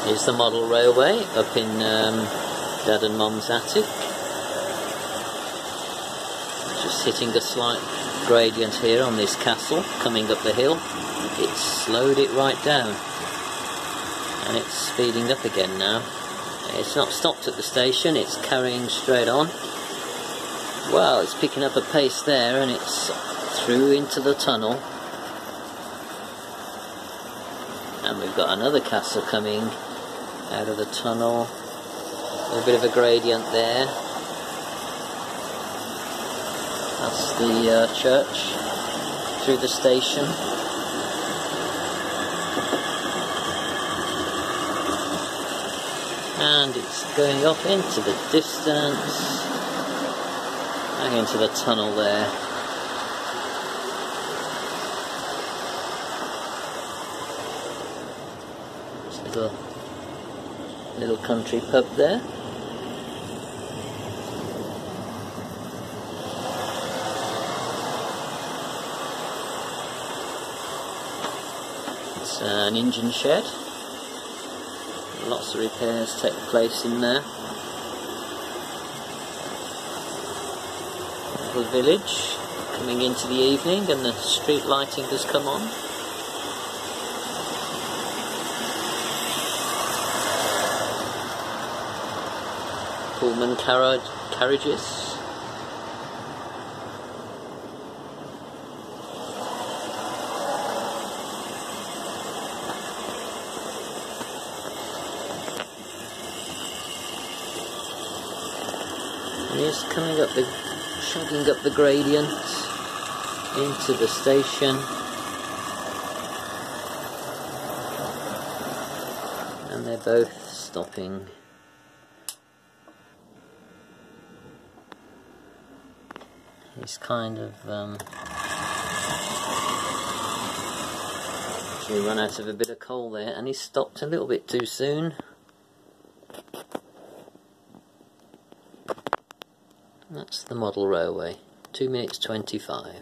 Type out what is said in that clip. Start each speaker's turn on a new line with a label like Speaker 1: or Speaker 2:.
Speaker 1: Here's the model railway up in Dad and Mum's attic. Just hitting a slight gradient here on this castle coming up the hill. It's slowed it right down and it's speeding up again now. It's not stopped at the station, it's carrying straight on. Wow, it's picking up a pace there and it's through into the tunnel. And we've got another castle coming out of the tunnel. A bit of a gradient there. That's the church through the station. And it's going off into the distance and into the tunnel there. There's a little country pub there. It's an engine shed. Lots of repairs take place in there. The village coming into the evening and the street lighting has come on. Pullman carriages. And he's coming up chugging up the gradient into the station. And they're both stopping. He's kind of actually run out of a bit of coal there, and he stopped a little bit too soon. That's the model railway, 2 minutes 25.